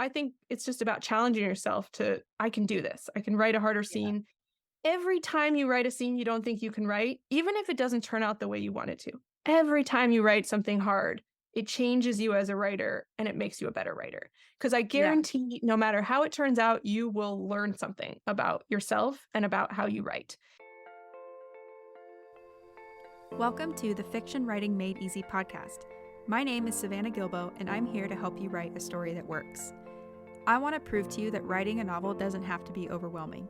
I think it's just about challenging yourself I can do this. I can write a harder Yeah. scene. Every time you write a scene you don't think you can write, even if it doesn't turn out the way you want it to, every time you write something hard, it changes you as a writer and it makes you a better writer. Because I Yeah. guarantee no matter how it turns out, you will learn something about yourself and about how you write. Welcome to the Fiction Writing Made Easy podcast. My name is Savannah Gilbo, and I'm here to help you write a story that works. I want to prove to you that writing a novel doesn't have to be overwhelming.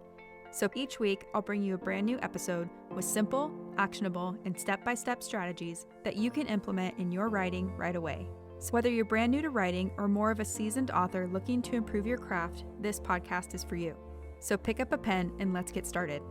So each week, I'll bring you a brand new episode with simple, actionable, and step-by-step strategies that you can implement in your writing right away. So whether you're brand new to writing or more of a seasoned author looking to improve your craft, this podcast is for you. So pick up a pen and let's get started.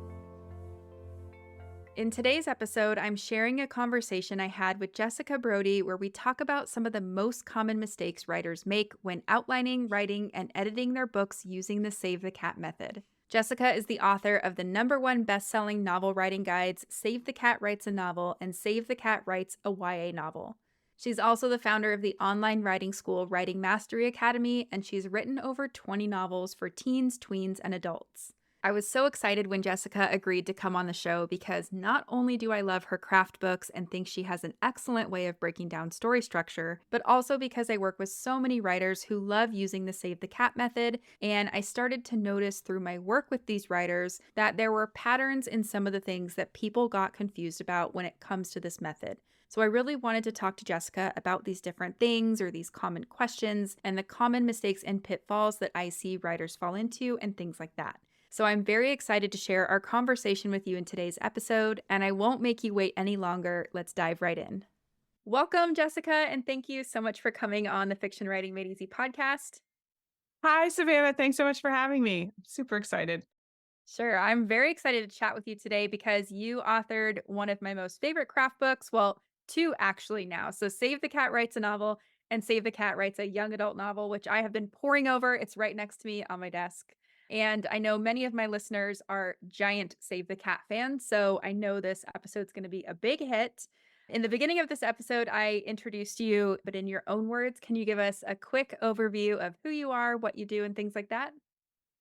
In today's episode, I'm sharing a conversation I had with Jessica Brody where we talk about some of the most common mistakes writers make when outlining, writing, and editing their books using the Save the Cat method. Jessica is the author of the #1 best-selling novel writing guides, Save the Cat Writes a Novel and Save the Cat Writes a YA Novel. She's also the founder of the online writing school Writing Mastery Academy, and she's written over 20 novels for teens, tweens, and adults. I was so excited when Jessica agreed to come on the show because not only do I love her craft books and think she has an excellent way of breaking down story structure, but also because I work with so many writers who love using the Save the Cat method, and I started to notice through my work with these writers that there were patterns in some of the things that people got confused about when it comes to this method. So I really wanted to talk to Jessica about these different things or these common questions and the common mistakes and pitfalls that I see writers fall into and things like that. So I'm very excited to share our conversation with you in today's episode, and I won't make you wait any longer. Let's dive right in. Welcome, Jessica, and thank you so much for coming on the Fiction Writing Made Easy podcast. Hi, Savannah. Thanks so much for having me. I'm super excited. Sure, I'm very excited to chat with you today because you authored one of my most favorite craft books. Well, two actually now. So Save the Cat Writes a Novel and Save the Cat Writes a Young Adult Novel, which I have been poring over. It's right next to me on my desk. And I know many of my listeners are giant Save the Cat fans, so I know this episode's going to be a big hit. In the beginning of this episode, I introduced you, but in your own words, can you give us a quick overview of who you are, what you do, and things like that?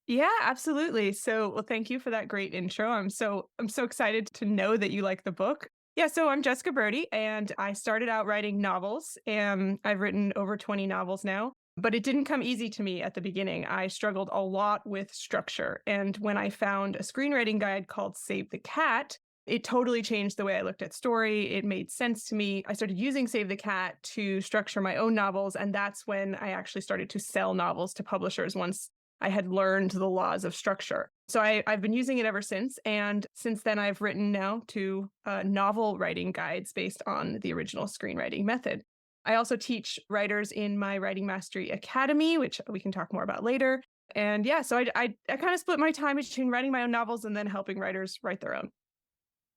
Yeah, absolutely. Well, thank you for that great intro. I'm so excited to know that you like the book. Yeah, so I'm Jessica Brody, and I started out writing novels, and I've written over 20 novels now. But it didn't come easy to me at the beginning. I struggled a lot with structure. And when I found a screenwriting guide called Save the Cat, it totally changed the way I looked at story. It made sense to me. I started using Save the Cat to structure my own novels. And that's when I actually started to sell novels to publishers once I had learned the laws of structure. So I've been using it ever since. And since then, I've written now two novel writing guides based on the original screenwriting method. I also teach writers in my Writing Mastery Academy, which we can talk more about later. And yeah, so I kind of split my time between writing my own novels and then helping writers write their own.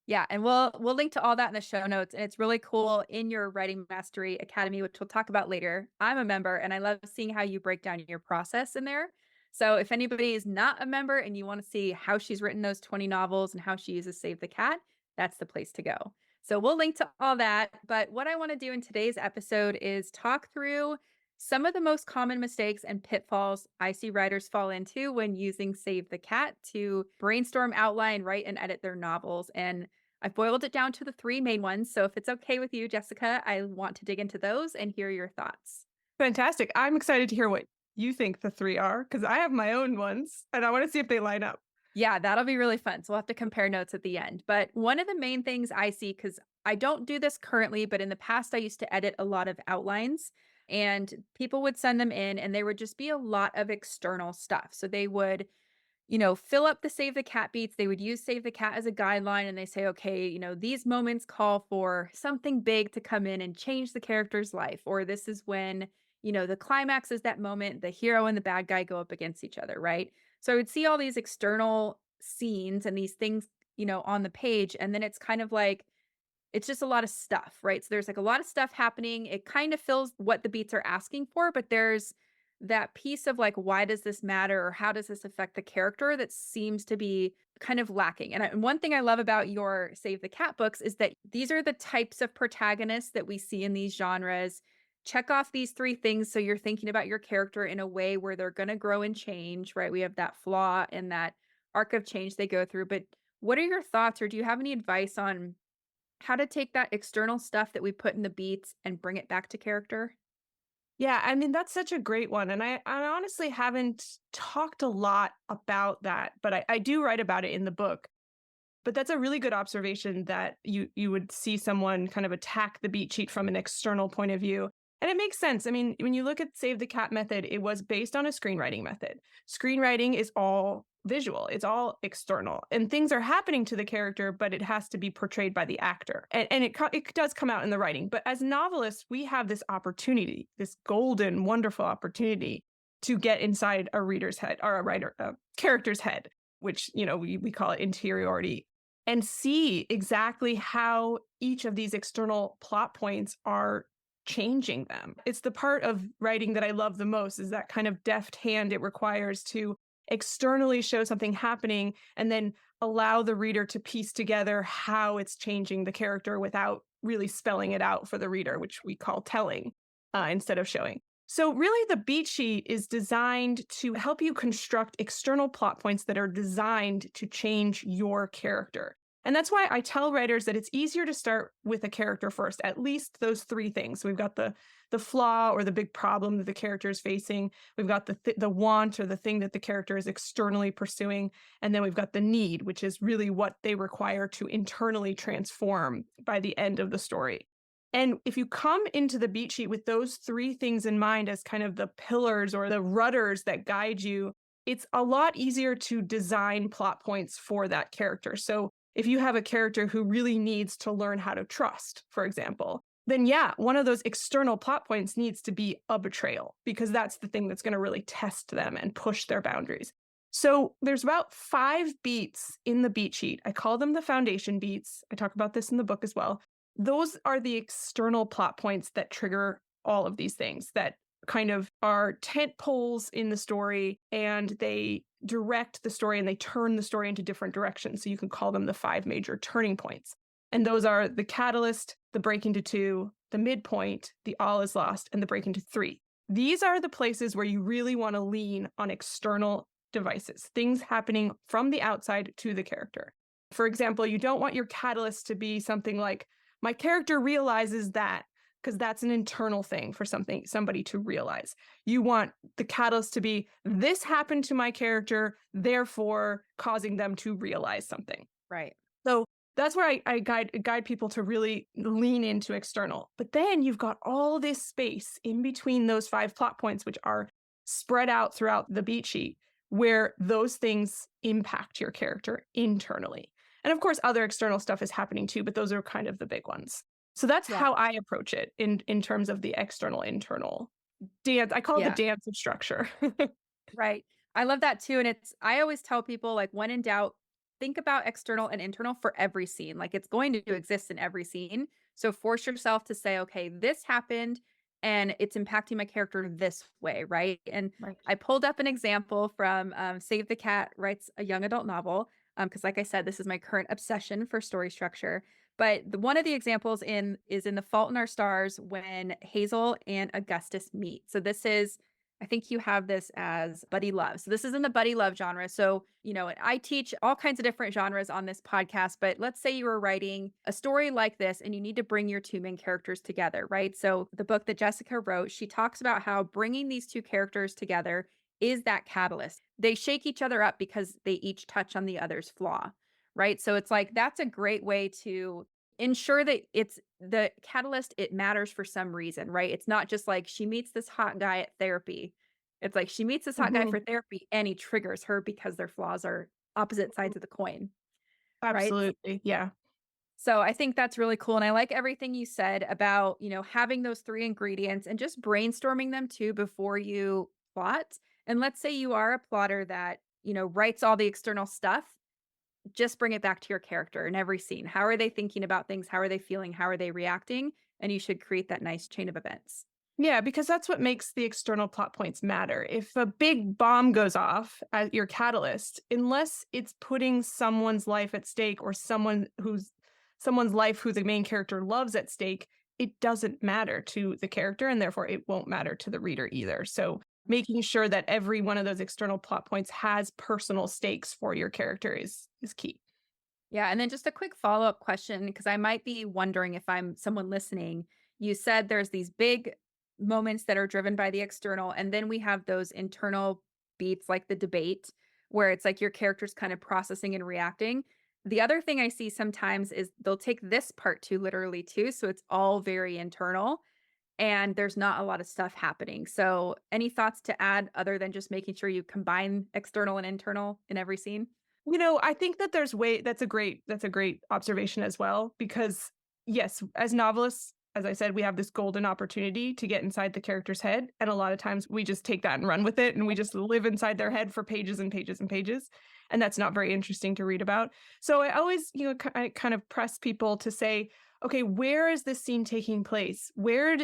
Yeah, and we'll link to all that in the show notes. And it's really cool in your Writing Mastery Academy, which we'll talk about later. I'm a member and I love seeing how you break down your process in there. So if anybody is not a member and you want to see how she's written those 20 novels and how she uses Save the Cat, that's the place to go. So we'll link to all that. But what I want to do in today's episode is talk through some of the most common mistakes and pitfalls I see writers fall into when using Save the Cat to brainstorm, outline, write, and edit their novels. And I've boiled it down to the three main ones. So if it's okay with you, Jessica, I want to dig into those and hear your thoughts. Fantastic. I'm excited to hear what you think the three are because I have my own ones and I want to see if they line up. Yeah, that'll be really fun. So we'll have to compare notes at the end. But one of the main things I see, because I don't do this currently, but in the past, I used to edit a lot of outlines and people would send them in and there would just be a lot of external stuff. So they would fill up the Save the Cat beats. They would use Save the Cat as a guideline and they say, okay, these moments call for something big to come in and change the character's life. Or this is when, the climax is that moment the hero and the bad guy go up against each other, right? So I would see all these external scenes and these things, on the page. And then it's kind of like, it's just a lot of stuff, right? So there's like a lot of stuff happening. It kind of fills what the beats are asking for, but there's that piece of like, why does this matter? Or how does this affect the character that seems to be kind of lacking? And one thing I love about your Save the Cat books is that these are the types of protagonists that we see in these genres check off these 3 things so you're thinking about your character in a way where they're gonna grow and change, right? We have that flaw and that arc of change they go through, but what are your thoughts, or do you have any advice on how to take that external stuff that we put in the beats and bring it back to character? Yeah, I mean, that's such a great one. And I honestly haven't talked a lot about that, but I do write about it in the book. But that's a really good observation that you would see someone kind of attack the beat sheet from an external point of view. And it makes sense. I mean, when you look at Save the Cat method, it was based on a screenwriting method. Screenwriting is all visual, it's all external. And things are happening to the character, but it has to be portrayed by the actor. And it does come out in the writing. But as novelists, we have this opportunity, this golden, wonderful opportunity to get inside a reader's head or a character's head, which, we call it interiority, and see exactly how each of these external plot points are changing them. It's the part of writing that I love the most, is that kind of deft hand it requires to externally show something happening and then allow the reader to piece together how it's changing the character without really spelling it out for the reader, which we call telling, instead of showing. So, really, the beat sheet is designed to help you construct external plot points that are designed to change your character. And that's why I tell writers that it's easier to start with a character first, at least those 3 things. So we've got the flaw or the big problem that the character is facing. We've got the want or the thing that the character is externally pursuing. And then we've got the need, which is really what they require to internally transform by the end of the story. And if you come into the beat sheet with those 3 things in mind as kind of the pillars or the rudders that guide you, it's a lot easier to design plot points for that character. So if you have a character who really needs to learn how to trust, for example, then yeah, one of those external plot points needs to be a betrayal, because that's the thing that's going to really test them and push their boundaries. So there's about 5 beats in the beat sheet. I call them the foundation beats. I talk about this in the book as well. Those are the external plot points that trigger all of these things, that kind of are tent poles in the story, and they direct the story and they turn the story into different directions. So you can call them the 5 major turning points. And those are the catalyst, the break into 2, the midpoint, the all is lost, and the break into 3. These are the places where you really want to lean on external devices, things happening from the outside to the character. For example, you don't want your catalyst to be something like, my character realizes that, because that's an internal thing for somebody to realize. You want the catalyst to be, this happened to my character, therefore causing them to realize something. Right. So that's where I guide people to really lean into external. But then you've got all this space in between those 5 plot points, which are spread out throughout the beat sheet, where those things impact your character internally. And of course, other external stuff is happening too, but those are kind of the big ones. So that's Yeah. how I approach it in terms of the external internal dance. I call it the Yeah. dance of structure. Right. I love that too. And I always tell people, like, when in doubt, think about external and internal for every scene. Like, it's going to exist in every scene. So force yourself to say, okay, this happened and it's impacting my character this way. Right. And Right. I pulled up an example from Save the Cat Writes a Young Adult Novel. Because, like I said, this is my current obsession for story structure. But one of the examples is in The Fault in Our Stars, when Hazel and Augustus meet. So this is, I think you have this as buddy love. So this is in the buddy love genre. So, I teach all kinds of different genres on this podcast, but let's say you were writing a story like this and you need to bring your 2 main characters together, right? So the book that Jessica wrote, she talks about how bringing these 2 characters together is that catalyst. They shake each other up because they each touch on the other's flaw, right? So it's like, that's a great way to ensure that it's the catalyst, it matters for some reason, right? It's not just like she meets this hot guy at therapy. It's like she meets this hot guy Mhm. for therapy and he triggers her because their flaws are opposite sides of the coin, right? Absolutely. Yeah. So I think that's really cool. And I like everything you said about, having those 3 ingredients and just brainstorming them too before you plot. And let's say you are a plotter that, writes all the external stuff, just bring it back to your character in every scene. How are they thinking about things? How are they feeling? How are they reacting? And you should create that nice chain of events. Yeah, because that's what makes the external plot points matter. If a big bomb goes off at your catalyst, unless it's putting someone's life at stake, or someone's life who the main character loves at stake, it doesn't matter to the character and therefore it won't matter to the reader either. So making sure that every one of those external plot points has personal stakes for your character is key. Yeah, and then just a quick follow-up question because I might be wondering if I'm someone listening. You said there's these big moments that are driven by the external, and then we have those internal beats like the debate where it's like your character's kind of processing and reacting. The other thing I see sometimes is they'll take this part too literally too, so it's all very internal and there's not a lot of stuff happening. So, any thoughts to add other than just making sure you combine external and internal in every scene? I think that that's a great observation as well because yes, as novelists, as I said, we have this golden opportunity to get inside the character's head, and a lot of times we just take that and run with it and we just live inside their head for pages and pages and pages, and that's not very interesting to read about. So I always, I kind of press people to say, okay, where is this scene taking place? Where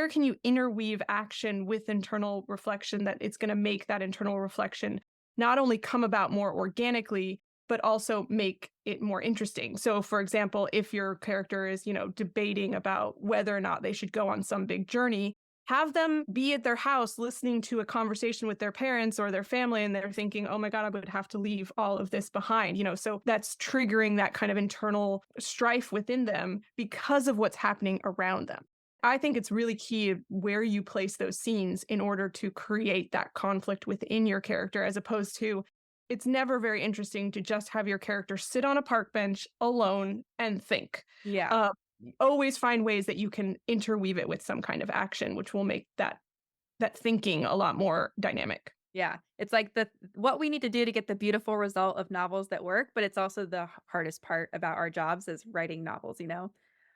can you interweave action with internal reflection that it's going to make that internal reflection not only come about more organically, but also make it more interesting. So, for example, if your character is, debating about whether or not they should go on some big journey, have them be at their house listening to a conversation with their parents or their family, and they're thinking, oh my God, I would have to leave all of this behind. So that's triggering that kind of internal strife within them because of what's happening around them. I think it's really key where you place those scenes in order to create that conflict within your character, as opposed to it's never very interesting to just have your character sit on a park bench alone and think. Yeah. Uh, Always find ways that you can interweave it with some kind of action, which will make that thinking a lot more dynamic. Yeah, it's like the what we need to do to get the beautiful result of novels that work, but it's also the hardest part about our jobs is writing novels, you know?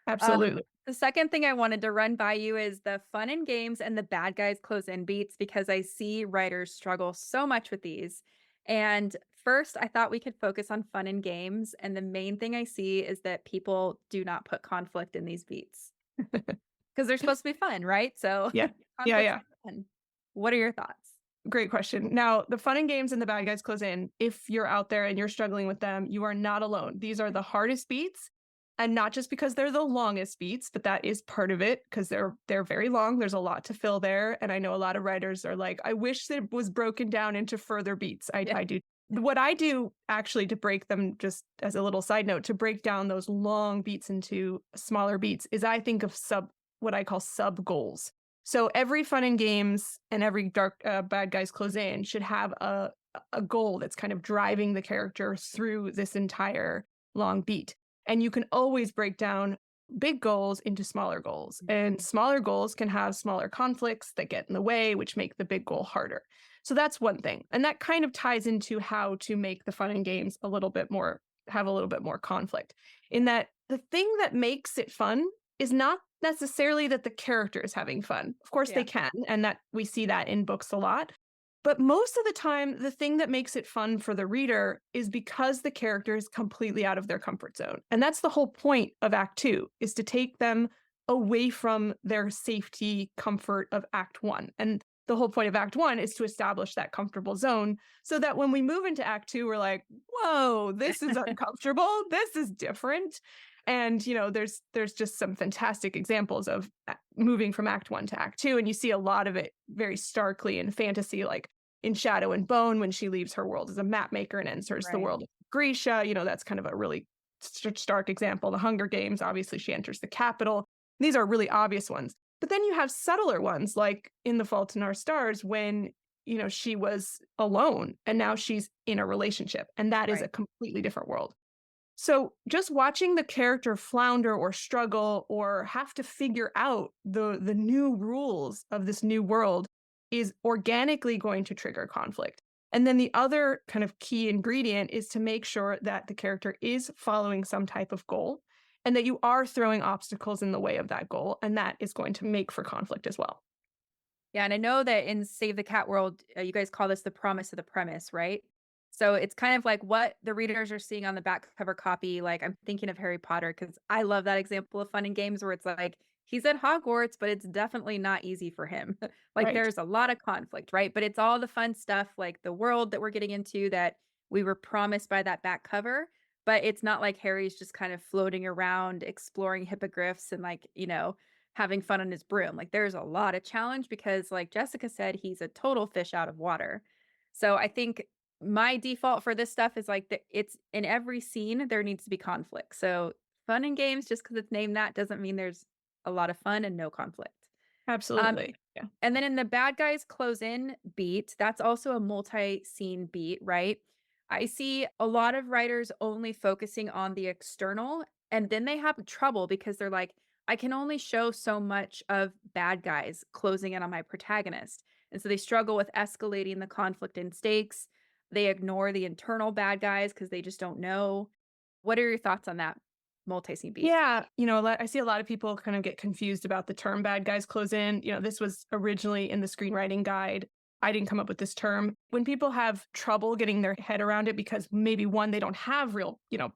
Absolutely. The second thing I wanted to run by you is the fun and games and the bad guys close in beats because I see writers struggle so much with these. And first, I thought we could focus on fun and games, and the main thing I see is that people do not put conflict in these beats because they're supposed to be fun, right? So Yeah. Yeah, conflict's yeah. fun. What are your thoughts? Great question. Now, the fun and games and the bad guys close in. If you're out there and you're struggling with them, you are not alone. These are the hardest beats, and not just because they're the longest beats, but that is part of it because they're very long. There's a lot to fill there, and I know a lot of writers are like, I wish that it was broken down into further beats. I, Yeah. I do. What I do actually to break them, just as a little side note, to break down those long beats into smaller beats is I think of what I call sub goals. So every fun and games and every dark bad guys close in should have a goal that's kind of driving the character through this entire long beat. And you can always break down big goals into smaller goals. And smaller goals can have smaller conflicts that get in the way, which make the big goal harder. So that's one thing. And that kind of ties into how to make the fun and games have a little bit more conflict. In that the thing that makes it fun is not necessarily that the character is having fun. Of course Yeah. they can, and that we see that in books a lot. But most of the time, the thing that makes it fun for the reader is because the character is completely out of their comfort zone. And that's the whole point of Act 2 is to take them away from their safety comfort of Act 1. And the whole point of Act 1 is to establish that comfortable zone so that when we move into Act 2, we're like, whoa, this is uncomfortable. This is different. And there's just some fantastic examples of moving from Act 1 to Act 2, and you see a lot of it very starkly in fantasy, like in Shadow and Bone when she leaves her world as a map maker and enters the Right. world of Grisha. That's kind of a really stark example. The Hunger Games, obviously, she enters the capital. These are really obvious ones. But then you have subtler ones, like in The Fault in Our Stars, when she was alone and now she's in a relationship, and that is Right. a completely different world. So just watching the character flounder or struggle or have to figure out the new rules of this new world is organically going to trigger conflict. And then the other kind of key ingredient is to make sure that the character is following some type of goal and that you are throwing obstacles in the way of that goal. And that is going to make for conflict as well. Yeah, and I know that in Save the Cat world, you guys call this the promise of the premise, right? So it's kind of like what the readers are seeing on the back cover copy. Like I'm thinking of Harry Potter because I love that example of fun and games where it's like he's at Hogwarts, but it's definitely not easy for him. Like Right. there's a lot of conflict, right? But it's all the fun stuff, like the world that we're getting into that we were promised by that back cover. But it's not like Harry's just kind of floating around exploring hippogriffs and like, having fun on his broom. Like there's a lot of challenge because like Jessica said, he's a total fish out of water. So I think my default for this stuff is like it's in every scene there needs to be conflict. So fun and games just because it's named that doesn't mean there's a lot of fun and no conflict. Um, Absolutely. Yeah. and then in the bad guys close in beat, that's also a multi-scene beat, right? I see a lot of writers only focusing on the external, and then they have trouble because they're like, I can only show so much of bad guys closing in on my protagonist. And so they struggle with escalating the conflict and stakes. They ignore the internal bad guys because they just don't know. What are your thoughts on that multi-scene beat? Yeah, I see a lot of people kind of get confused about the term bad guys close in. This was originally in the screenwriting guide. I didn't come up with this term. When people have trouble getting their head around it because maybe one, they don't have real, Yeah.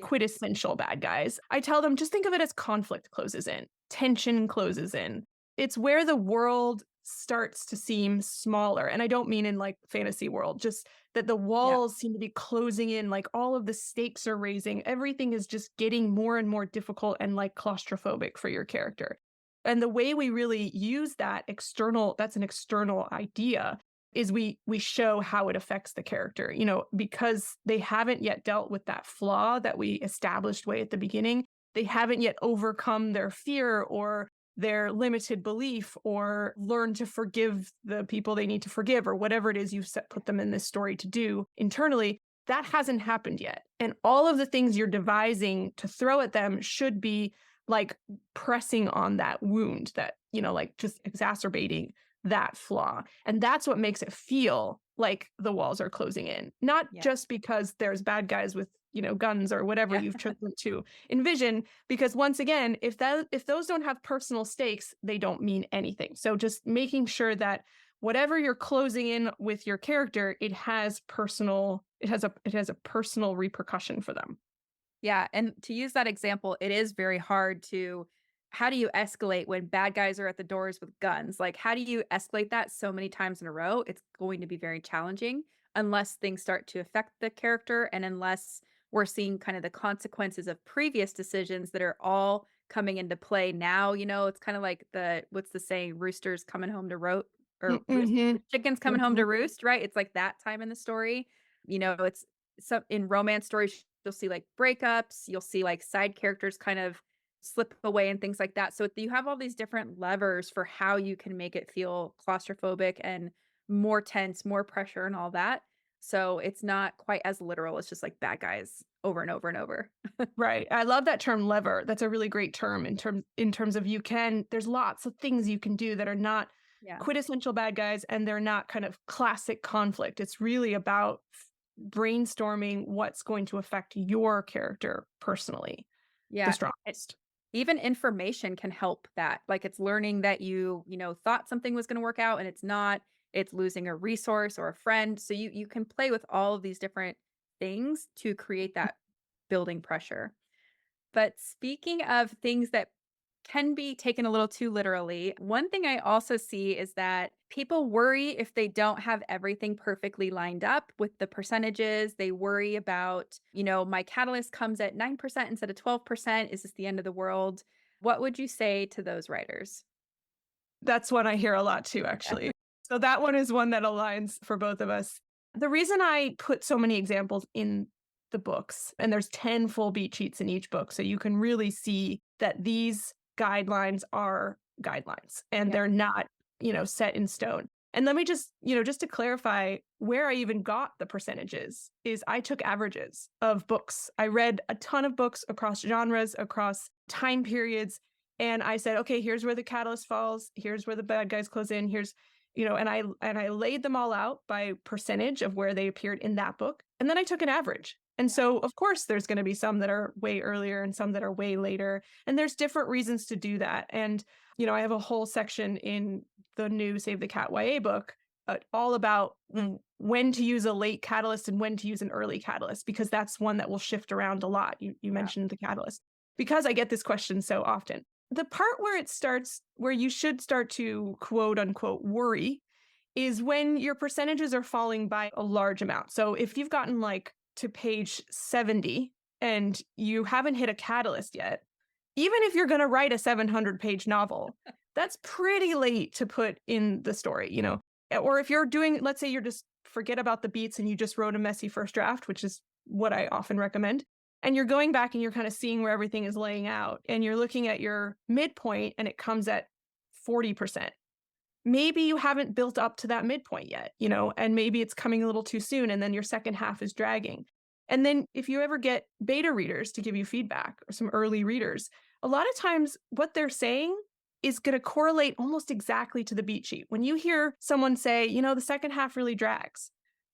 quintessential bad guys, I tell them just think of it as conflict closes in, tension closes in. It's where the world starts to seem smaller. And I don't mean in like fantasy world, just that the Yeah. walls seem to be closing in, like all of the stakes are raising. Everything is just getting more and more difficult and like claustrophobic for your character. And the way we really use that's an external idea, is we show how it affects the character, because they haven't yet dealt with that flaw that we established way at the beginning. They haven't yet overcome their fear or their limited belief or learn to forgive the people they need to forgive or whatever it is put them in this story to do internally. That hasn't happened yet. And all of the things you're devising to throw at them should be like pressing on that wound that, like just exacerbating that flaw. And that's what makes it feel like the walls are closing in, not Yeah. just because there's bad guys with, guns or whatever Yeah. you've chosen to envision. Because once again, if those don't have personal stakes, they don't mean anything. So just making sure that whatever you're closing in with your character, it has a personal repercussion for them. Yeah, and to use that example, it is very hard to how do you escalate when bad guys are at the doors with guns? Like, how do you escalate that so many times in a row? It's going to be very challenging unless things start to affect the character and unless we're seeing kind of the consequences of previous decisions that are all coming into play now. It's kind of like what's the saying, roosters coming home to Mm-hmm. chickens coming home Mm-hmm. to roost, right? It's like that time in the story. It's some in romance stories you'll see, like, breakups, you'll see, like, side characters kind of slip away and things like that, so you have all these different levers for how you can make it feel claustrophobic and more tense, more pressure and all that, so it's not quite as literal, it's just, like, bad guys over and over and over. Right. I love that term lever. That's a really great term in terms of there's lots of things you can do that are not Yeah. quintessential bad guys and they're not kind of classic conflict. It's really about brainstorming what's going to affect your character personally the Yeah, strongest. even information can help that. Like it's learning that thought something was going to work out and it's not. It's losing a resource or a friend. So you can play with all of these different things to create that building pressure. But speaking of things that can be taken a little too literally, one thing I also see is that people worry if they don't have everything perfectly lined up with the percentages. They worry about, my catalyst comes at 9% instead of 12%. Is this the end of the world? What would you say to those writers? That's one I hear a lot too, actually. So that one is one that aligns for both of us. The reason I put so many examples in the books, and there's 10 full beat sheets in each book, so you can really see that these guidelines are guidelines and Yeah. they're not, set in stone. And let me just to clarify where I even got the percentages is I took averages of books. I read a ton of books across genres, across time periods, and I said, okay, here's where the catalyst falls. Here's where the bad guys close in. And I laid them all out by percentage of where they appeared in that book. And then I took an average. And Yeah. so, of course, there's going to be some that are way earlier and some that are way later. And there's different reasons to do that. And, I have a whole section in the new Save the Cat YA book all about when to use a late catalyst and when to use an early catalyst, because that's one that will shift around a lot. You Yeah. mentioned the catalyst because I get this question so often. The part where you should start to quote unquote worry is when your percentages are falling by a large amount. So if you've gotten like to page 70 and you haven't hit a catalyst yet, even if you're going to write a 700-page novel, that's pretty late to put in the story, Or if you're doing, let's say you're just forget about the beats and you just wrote a messy first draft, which is what I often recommend. And you're going back and you're kind of seeing where everything is laying out and you're looking at your midpoint and it comes at 40%. Maybe you haven't built up to that midpoint yet, and maybe it's coming a little too soon and then your second half is dragging. And then if you ever get beta readers to give you feedback or some early readers, a lot of times what they're saying is going to correlate almost exactly to the beat sheet. When you hear someone say, the second half really drags,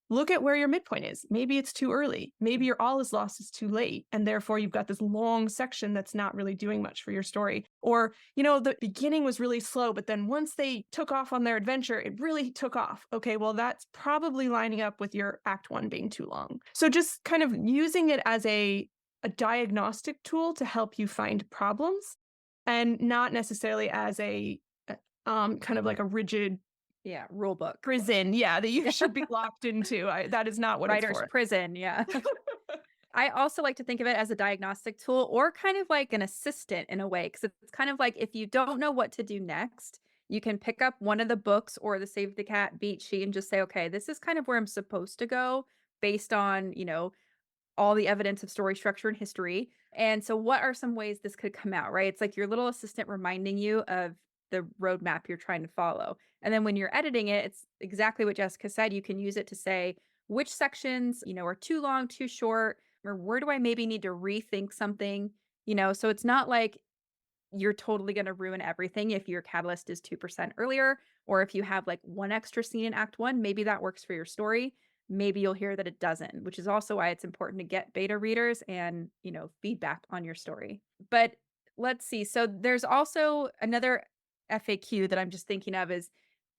look at where your midpoint is. Maybe it's too early. Maybe your all is lost is too late. And therefore, you've got this long section that's not really doing much for your story. Or, the beginning was really slow, but then once they took off on their adventure, it really took off. Okay, well, that's probably lining up with your act one being too long. So just kind of using it as a diagnostic tool to help you find problems and not necessarily as a kind of like a rigid Yeah, rule book. prison, yeah, that you should be locked into. That is not what it's Writer's for. prison, yeah. I also like to think of it as a diagnostic tool or kind of like an assistant in a way, because it's kind of like if you don't know what to do next, you can pick up one of the books or the Save the Cat beat sheet and just say, okay, this is kind of where I'm supposed to go based on, all the evidence of story structure and history. And so, what are some ways this could come out, right? It's like your little assistant reminding you of the roadmap you're trying to follow. And then when you're editing it, it's exactly what Jessica said. You can use it to say which sections, are too long, too short, or where do I maybe need to rethink something, So it's not like you're totally going to ruin everything if your catalyst is 2% earlier, or if you have like one extra scene in act one, maybe that works for your story. Maybe you'll hear that it doesn't, which is also why it's important to get beta readers and, feedback on your story. But let's see. So there's also another FAQ that I'm just thinking of is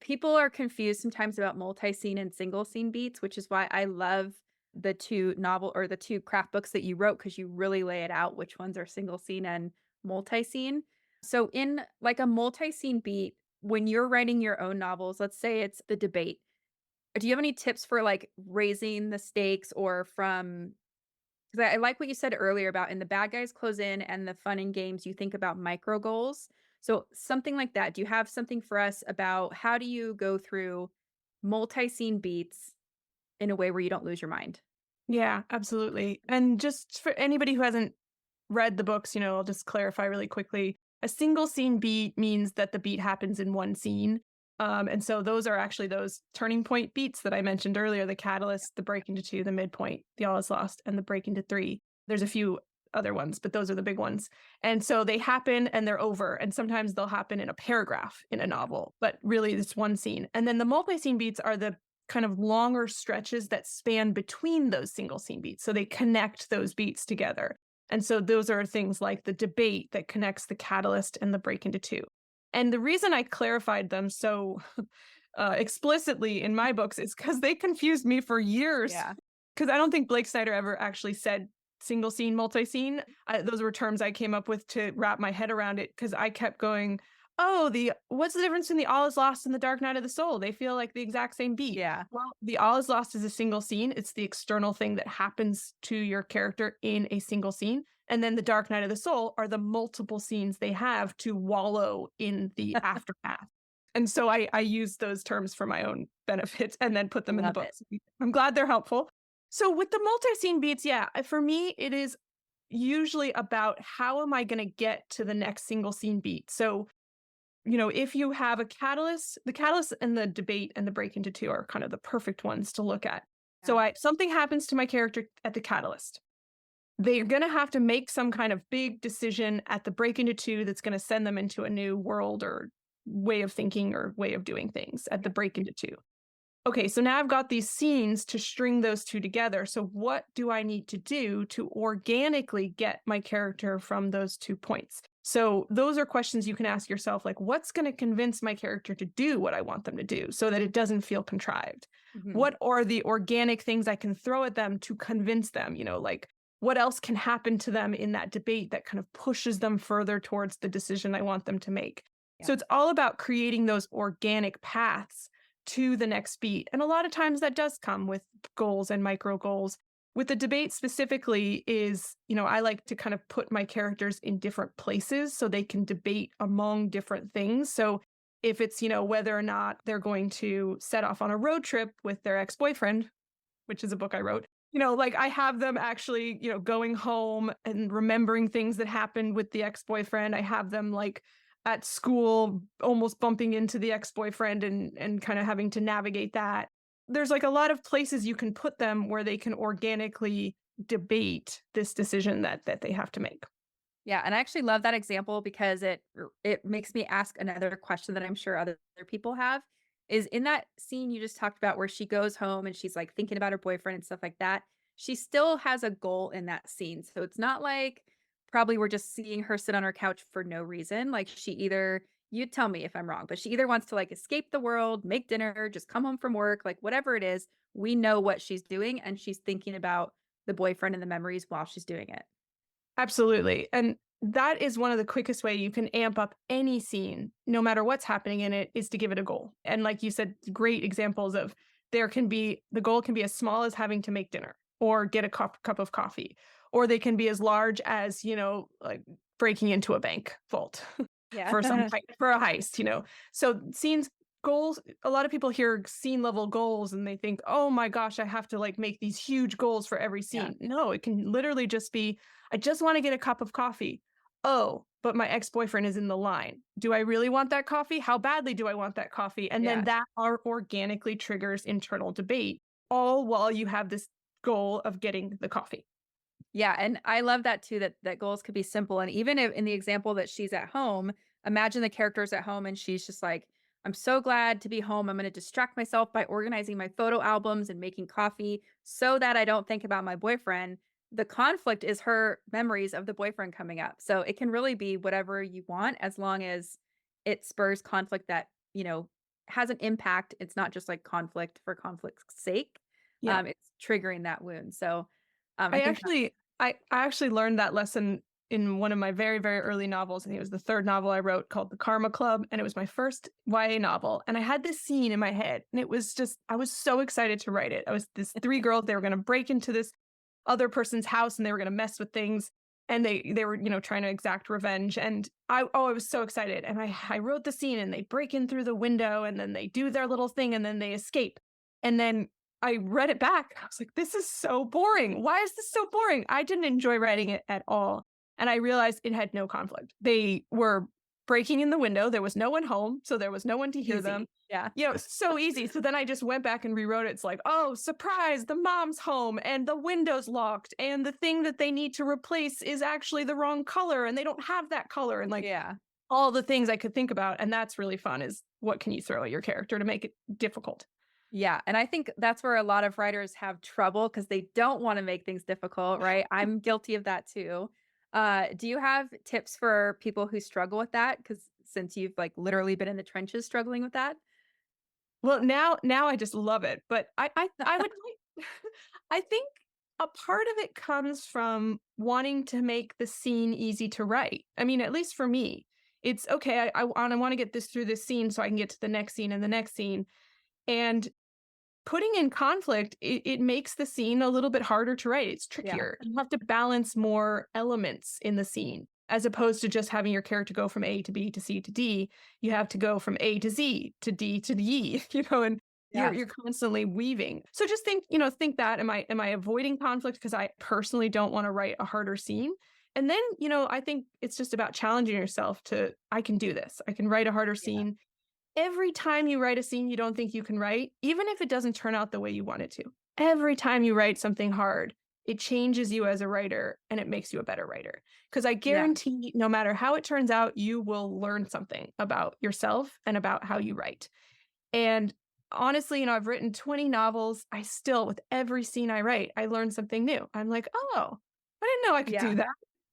people are confused sometimes about multi-scene and single scene beats, which is why I love the two craft books that you wrote, because you really lay it out which ones are single scene and multi-scene. So in like a multi-scene beat, when you're writing your own novels, let's say it's the debate, do you have any tips for like raising the stakes or from because I like what you said earlier about in the bad guys close in and the fun and games, you think about micro goals. So something like that. Do you have something for us about how do you go through multi-scene beats in a way where you don't lose your mind? Yeah, absolutely. And just for anybody who hasn't read the books, I'll just clarify really quickly. A single scene beat means that the beat happens in one scene. And so those are actually those turning point beats that I mentioned earlier, the catalyst, the break into two, the midpoint, the all is lost, and the break into three. There's a few other ones, but those are the big ones. And so they happen and they're over. And sometimes they'll happen in a paragraph in a novel, but really it's one scene. And then the multi-scene beats are the kind of longer stretches that span between those single scene beats. So they connect those beats together. And so those are things like the debate that connects the catalyst and the break into two. And the reason I clarified them so explicitly in my books is because they confused me for years. Yeah. Because I don't think Blake Snyder ever actually said single scene, multi scene. Those were terms I came up with to wrap my head around it because I kept going, oh, what's the difference in the all is lost and the dark night of the soul? They feel like the exact same beat. Yeah. Well, the all is lost is a single scene. It's the external thing that happens to your character in a single scene. And then the dark night of the soul are the multiple scenes they have to wallow in the aftermath. And so I use those terms for my own benefit and then put them in the Love it. books. I'm glad they're helpful. So with the multi-scene beats, yeah, for me, it is usually about how am I going to get to the next single scene beat? So if you have a catalyst, the catalyst and the debate and the break into two are kind of the perfect ones to look at. So Yeah. something happens to my character at the catalyst. They're going to have to make some kind of big decision at the break into two that's going to send them into a new world or way of thinking or way of doing things at the break into two. Okay, so now I've got these scenes to string those two together. So what do I need to do to organically get my character from those 2 points? So those are questions you can ask yourself, like, what's going to convince my character to do what I want them to do so that it doesn't feel contrived? Mhm. What are the organic things I can throw at them to convince them, like what else can happen to them in that debate that kind of pushes them further towards the decision I want them to make? Yeah. So it's all about creating those organic paths to the next beat. And a lot of times that does come with goals and micro goals. with the debate specifically is, I like to kind of put my characters in different places so they can debate among different things. So if it's, whether or not they're going to set off on a road trip with their ex-boyfriend, which is a book I wrote, like I have them actually, going home and remembering things that happened with the ex-boyfriend. I have them like at school almost bumping into the ex-boyfriend and kind of having to navigate that. There's like a lot of places you can put them where they can organically debate this decision that they have to make. Yeah, and I actually love that example because it makes me ask another question that I'm sure other people have. Is in that scene you just talked about where she goes home and she's like thinking about her boyfriend and stuff like that, she still has a goal in that scene. So it's not like probably we're just seeing her sit on her couch for no reason. Like she either you tell me if I'm wrong, but she either wants to like escape the world, make dinner, just come home from work, like whatever it is, we know what she's doing and she's thinking about the boyfriend and the memories while she's doing it. Absolutely. And that is one of the quickest way you can amp up any scene, no matter what's happening in it, is to give it a goal. And like you said, great examples of the goal can be as small as having to make dinner or get a cup of coffee, or they can be as large as, like breaking into a bank vault Yeah. for for a heist, So scenes goals, a lot of people hear scene level goals and they think, "Oh my gosh, I have to like make these huge goals for every Yeah. scene." No, it can literally just be, "I just want to get a cup of coffee." Oh, but my ex-boyfriend is in the line. Do I really want that coffee? How badly do I want that coffee? And then Yeah. that organically triggers internal debate, all while you have this goal of getting the coffee. Yeah, and I love that too, that goals could be simple, and even if in the example that she's at home, imagine the character's at home and she's just like, "I'm so glad to be home. I'm gonna distract myself by organizing my photo albums and making coffee so that I don't think about my boyfriend." The conflict is her memories of the boyfriend coming up. So it can really be whatever you want as long as it spurs conflict that, has an impact. It's not just like conflict for conflict's sake. Yeah. It's triggering that wound. So I I think actually I actually learned that lesson in one of my very, very early novels. I think it was the third novel I wrote called The Karma Club, and it was my first YA novel. And I had this scene in my head, and it was just I was so excited to write it. I was this three girls, they were gonna break into this other person's house and they were gonna mess with things. And they were, trying to exact revenge. And I was so excited. And I wrote the scene and they break in through the window and then they do their little thing and then they escape. And then I read it back. I was like, this is so boring. Why is this so boring? I didn't enjoy writing it at all. And I realized it had no conflict. They were breaking in the window. There was no one home. So there was no one to hear them. easy. Yeah. So easy. So then I just went back and rewrote it. It's like, oh, surprise, the mom's home and the window's locked. And the thing that they need to replace is actually the wrong color and they don't have that color. And like Yeah. all the things I could think about. And that's really fun is what can you throw at your character to make it difficult? Yeah, and I think that's where a lot of writers have trouble because they don't wanna make things difficult, right? I'm guilty of that too. Do you have tips for people who struggle with that? Because since you've, like, literally been in the trenches struggling with that? Well, now I just love it, but I would like I think a part of it comes from wanting to make the scene easy to write. I mean, at least for me, it's okay, I wanna get this through this scene so I can get to the next scene and the next scene, and putting in conflict, it makes the scene a little bit harder to write. It's Yeah. trickier. You have to balance more elements in the scene as opposed to just having your character go from A to B to C to D. You have to go from A to Z to D to E, and you're Yeah. you're constantly weaving. So just think that am I avoiding conflict because I personally don't want to write a harder scene? And then, I think it's just about challenging yourself to I can do this. I can write a harder Yeah. scene every time you write a scene you don't think you can write, even if it doesn't turn out the way you want it to, every time you write something hard, it changes you as a writer and it makes you a better writer. Because I Yeah. guarantee no matter how it turns out, you will learn something about yourself and about how you write. And honestly, I've written 20 novels. I still, with every scene I write, I learn something new. I'm like, oh, I didn't know I could Yeah. do that.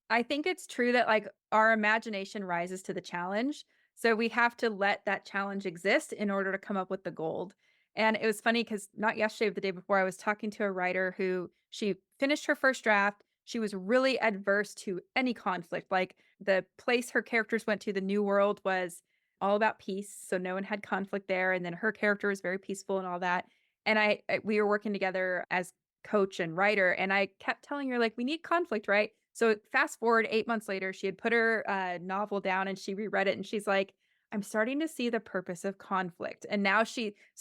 I think it's true that, like, our imagination rises to the challenge, so we have to let that challenge exist in order to come up with the gold, and it was funny because not yesterday, but the day before, I was talking to a writer who she finished her first draft, she was really adverse to any conflict, like, the place her characters went to, the new world, was all about peace, so no one had conflict there, and then her character was very peaceful and all that, and we were working together as coach and writer, and I kept telling her, like, "We need conflict, right?" So fast forward 8 months later, she had put her, novel down and she reread it, and she's like, "I'm starting to see the purpose of conflict." And now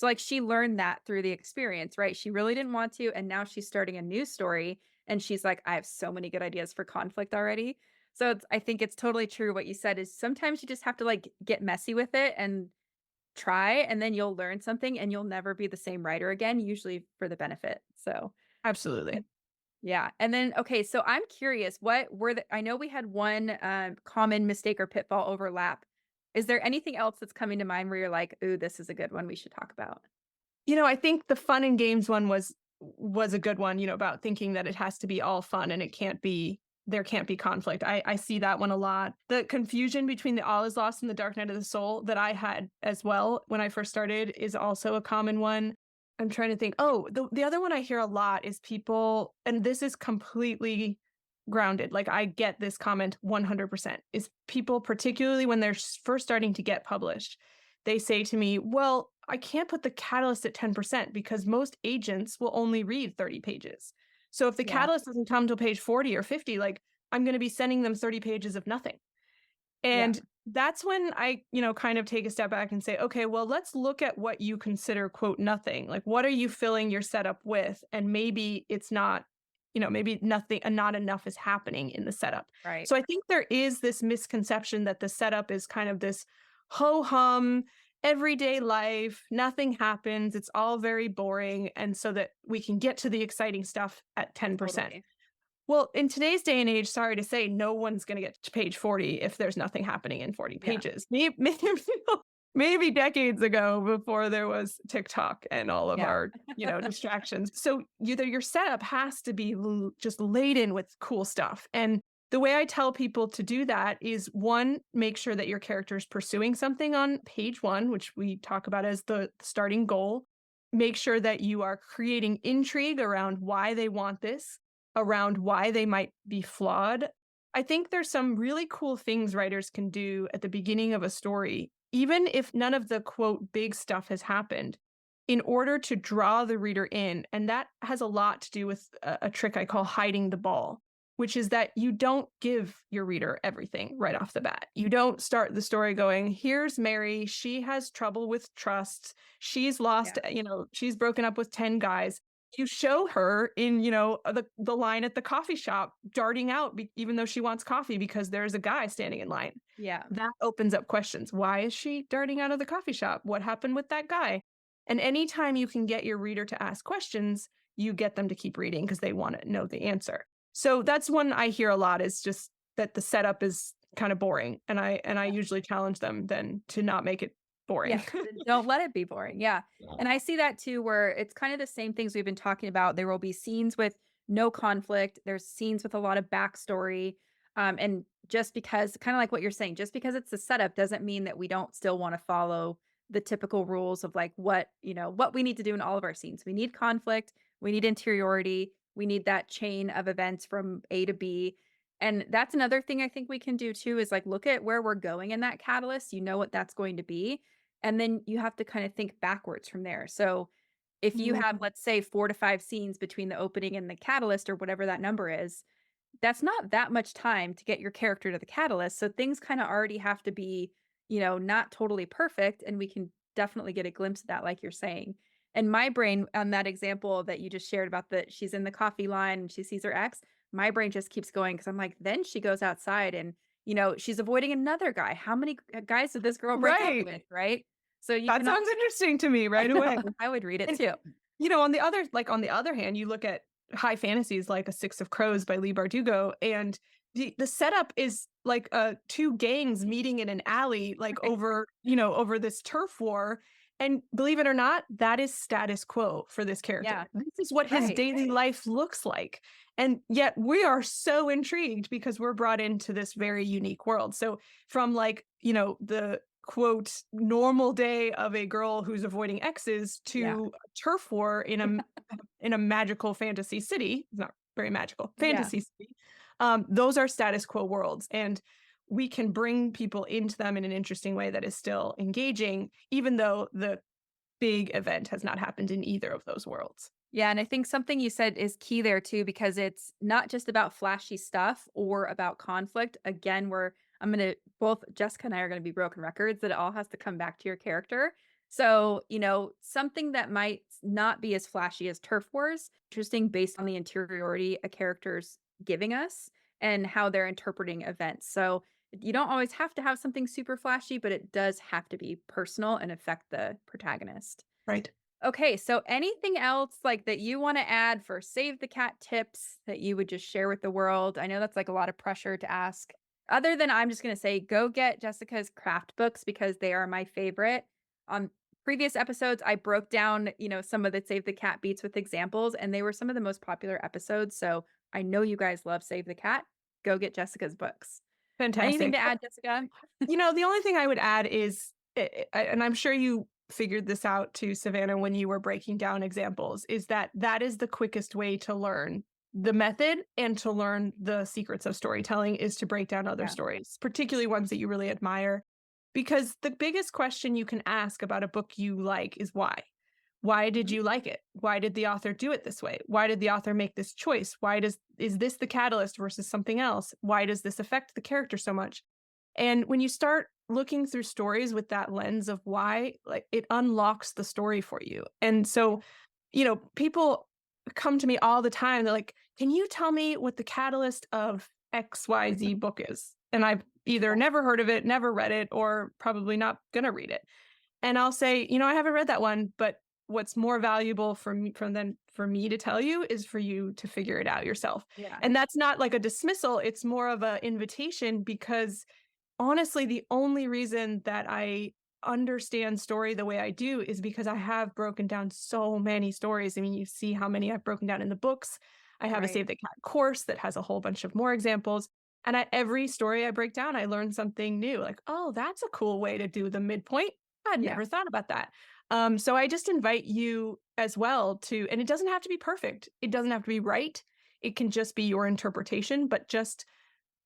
like, she learned that through the experience, right? She really didn't want to, and now she's starting a new story, and she's like, "I have so many good ideas for conflict already." So I think it's totally true what you said is sometimes you just have to, like, get messy with it and try, and then you'll learn something, and you'll never be the same writer again, usually for the benefit. So, Absolutely. yeah, and then okay, so I'm curious, what were I know we had one, common mistake or pitfall overlap. Is there anything else that's coming to mind where you're like, "Ooh, this is a good one we should talk about?" I think the fun and games one was a good one, about thinking that it has to be all fun and there can't be conflict. I see that one a lot. The confusion between the all is lost and the dark night of the soul that I had as well when I first started is also a common one. I'm trying to think. Oh, the other one I hear a lot is people, and this is completely grounded. Like I get this comment 100%, is people, particularly when they're first starting to get published, they say to me, well, I can't put the catalyst at 10% because most agents will only read 30 pages. So if the Yeah, catalyst doesn't come till page 40 or 50, like I'm going to be sending them 30 pages of nothing. yeah, And that's when I, kind of take a step back and say, okay, well, let's look at what you consider, quote, nothing. Like, what are you filling your setup with? And maybe it's not, maybe nothing, not enough is happening in the setup. right, So I think there is this misconception that the setup is kind of this ho hum, everyday life, nothing happens, it's all very boring. And so that we can get to the exciting stuff at 10%. totally. Well, in today's day and age, sorry to say, no one's gonna get to page 40 if there's nothing happening in 40 Yeah, pages. Maybe decades ago before there was TikTok and all of yeah, our, distractions. So either your setup has to be just laden with cool stuff. And the way I tell people to do that is, one, make sure that your character is pursuing something on page one, which we talk about as the starting goal. Make sure that you are creating intrigue around why they want this, around why they might be flawed. I think there's some really cool things writers can do at the beginning of a story, even if none of the quote big stuff has happened, in order to draw the reader in. And that has a lot to do with a trick I call hiding the ball, which is that you don't give your reader everything right off the bat. You don't start the story going, here's Mary, she has trouble with trust, she's lost, yeah, she's broken up with 10 guys. You show her in, the line at the coffee shop darting out even though she wants coffee because there's a guy standing in line. yeah, That opens up questions. Why is she darting out of the coffee shop? What happened with that guy? And anytime you can get your reader to ask questions, you get them to keep reading because they want to know the answer. So that's one I hear a lot, is just that the setup is kind of boring. And I yeah. usually challenge them then to not make it boring. Yes, don't let it be boring, yeah, and I see that too where it's kind of the same things we've been talking about. There will be scenes with no conflict, there's scenes with a lot of backstory, and just because kinda like what you're saying, just because it's a setup doesn't mean that we don't still wanna follow the typical rules of, like, what we need to do in all of our scenes. We need conflict, we need interiority, we need that chain of events from A to B, and that's another thing I think we can do too is, like, look at where we're going in that catalyst, you know what that's going to be, and then you have to kind of think backwards from there. So if you have, Mm, let's say, 4 to 5 scenes between the opening and the catalyst or whatever that number is, that's not that much time to get your character to the catalyst. So things kind of already have to be, not totally perfect. And we can definitely get a glimpse of that, like you're saying. And my brain on that example that you just shared about that she's in the coffee line and she sees her ex, my brain just keeps going because I'm like, then she goes outside and she's avoiding another guy. How many guys did this girl break up right. with, right? So you That cannot sounds interesting to me I right know, away. I would read it And too. on the other hand, you look at high fantasies like A Six of Crows by Leigh Bardugo, and the setup is like two gangs meeting in an alley, like over this turf war. And believe it or not, that is status quo for this Yeah, character. This is what his right. daily life looks like. And yet we are so intrigued because we're brought into this very unique world. So from like, the quote normal day of a girl who's avoiding exes Yeah, to a turf war in a magical fantasy city. It's not very magical, yeah. fantasy city. Those are status quo worlds, and we can bring people into them in an interesting way that is still engaging, even though the big event has not happened in either of those worlds. Yeah, and I think something you said is key there too, because it's not just about flashy stuff or about conflict. Again, I'm gonna both Jessica and I are gonna be broken records that it all has to come back to your character. So, something that might not be as flashy as turf wars, interesting based on the interiority a character's giving us and how they're interpreting events. So you don't always have to have something super flashy, but it does have to be personal and affect the protagonist. Right. Okay, so anything else like that you want to add for save the cat tips that you would just share with the world? I know that's like a lot of pressure to ask. Other than I'm just going to say go get Jessica's craft books because they are my favorite. On previous episodes I broke down, some of the save the cat beats with examples and they were some of the most popular episodes. So I know you guys love Save the Cat. Go get Jessica's books. Anything Fantastic. to add, Jessica? The only thing I would add is, and I'm sure you figured this out too, Savannah, when you were breaking down examples, is that is the quickest way to learn the method and to learn the secrets of storytelling is to break down other Yeah. stories, particularly ones that you really admire. Because the biggest question you can ask about a book you like is why? Why did Mhm. you like it? Why did the author do it this way? Why did the author make this choice? Is this the catalyst versus something else? Why does this affect the character so much? And when you start looking through stories with that lens of why, like it unlocks the story for you. And so, people come to me all the time. They're like, "Can you tell me what the catalyst of XYZ book is?" And I've either Yeah. never heard of it, never read it, or probably not gonna read it. And I'll say, I haven't read that one, but what's more valuable for me to tell you is for you to figure it out yourself. Yeah. And that's not like a dismissal, it's more of an invitation because honestly, the only reason that I understand story the way I do is because I have broken down so many stories. I mean, you see how many I've broken down in the books. I have a Right. Save the Cat course that has a whole bunch of more examples. And at every story I break down, I learn something new. Like, oh, that's a cool way to do the midpoint. I'd Yeah. never thought about that. So I just invite you as well and it doesn't have to be perfect. It doesn't have to be right. It can just be your interpretation, but just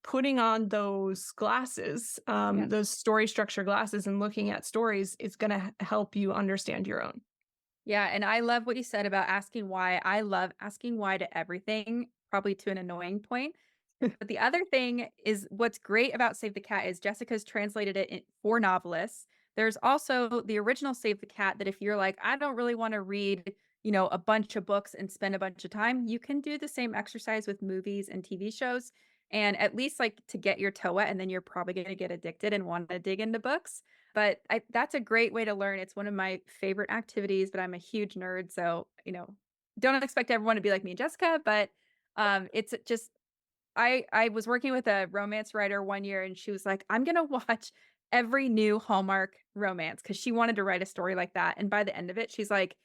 putting on those glasses, Yeah. those story structure glasses and looking at stories is gonna help you understand your own. Yeah, and I love what you said about asking why. I love asking why to everything, probably to an annoying point. But the other thing is what's great about Save the Cat is Jessica's translated it for novelists. There's also the original Save the Cat that if you're like, I don't really want to read, a bunch of books and spend a bunch of time, you can do the same exercise with movies and TV shows. And at least like to get your toe wet, and then you're probably going to get addicted and want to dig into books. But that's a great way to learn. It's one of my favorite activities, but I'm a huge nerd. So, don't expect everyone to be like me and Jessica, but it's just I was working with a romance writer one year and she was like, "I'm gonna watch every new Hallmark romance because she wanted to write a story like that, and by the end of it, she's like,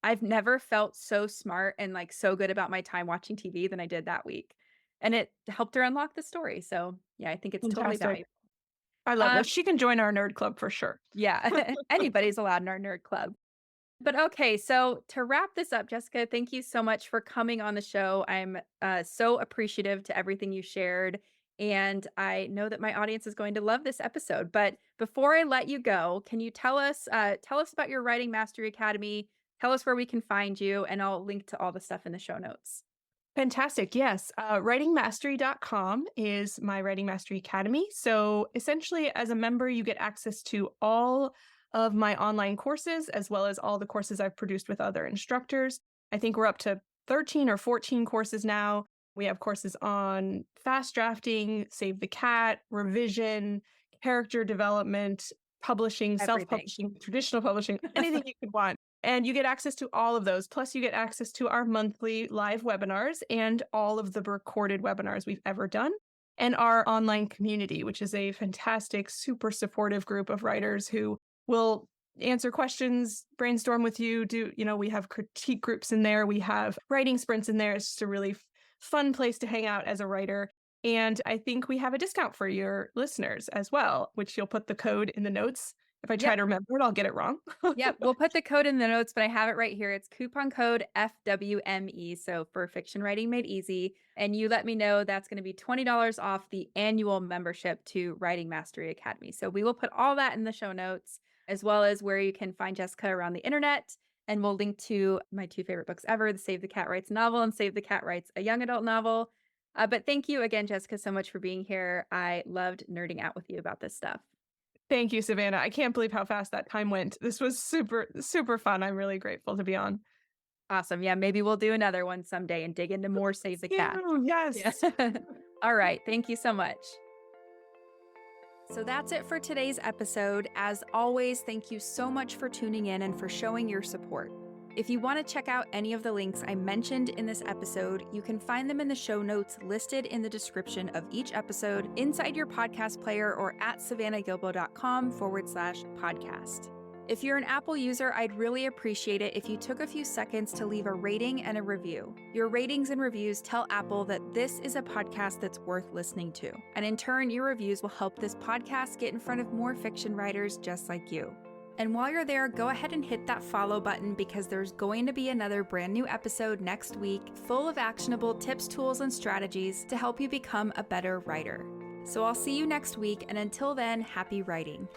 "I've never felt so smart and, like, so good about my time watching TV than I did that week." And it helped her unlock the story, so, yeah, I think it's totally Fantastic. valuable. I love Um, that. She can join our nerd club for sure. yeah, anybody's allowed in our nerd club. But okay, so to wrap this up, Jessica, thank you so much for coming on the show. I'm so appreciative to everything you shared. And I know that my audience is going to love this episode. But before I let you go, can you tell us about your Writing Mastery Academy? Tell us where we can find you, and I'll link to all the stuff in the show notes. Fantastic. Yes. Writingmastery.com is my Writing Mastery Academy. So essentially, as a member, you get access to all of my online courses, as well as all the courses I've produced with other instructors. I think we're up to 13 or 14 courses now. We have courses on fast drafting, Save the Cat, revision, character development, publishing, self Everything. publishing, traditional publishing, anything you could want. And you get access to all of those. Plus, you get access to our monthly live webinars and all of the recorded webinars we've ever done, and our online community, which is a fantastic, super supportive group of writers who will answer questions, brainstorm with you. We have critique groups in there. We have writing sprints in there. It's just a really fun place to hang out as a writer. And I think we have a discount for your listeners as well, which you'll put the code in the notes. If I try Yep. to remember it, I'll get it wrong. Yep, we'll put the code in the notes, but I have it right here. It's coupon code FWME, so for fiction writing made easy. And you let me know that's going to be $20 off the annual membership to Writing Mastery Academy. So we will put all that in the show notes, as well as where you can find Jessica around the internet. And we'll link to my two favorite books ever, the Save the Cat Writes novel and Save the Cat Writes a young adult novel. But thank you again, Jessica, so much for being here. I loved nerding out with you about this stuff. Thank you, Savannah. I can't believe how fast that time went. This was super, super fun. I'm really grateful to be on. Awesome. Yeah, maybe we'll do another one someday and dig into more Save the Cat. You, Yeah. yes. All right. Thank you so much. So that's it for today's episode. As always, thank you so much for tuning in and for showing your support. If you want to check out any of the links I mentioned in this episode, you can find them in the show notes listed in the description of each episode, inside your podcast player, or at savannahgilbo.com/podcast. If you're an Apple user, I'd really appreciate it if you took a few seconds to leave a rating and a review. Your ratings and reviews tell Apple that this is a podcast that's worth listening to. And in turn, your reviews will help this podcast get in front of more fiction writers just like you. And while you're there, go ahead and hit that follow button because there's going to be another brand new episode next week full of actionable tips, tools, and strategies to help you become a better writer. So I'll see you next week, and until then, happy writing.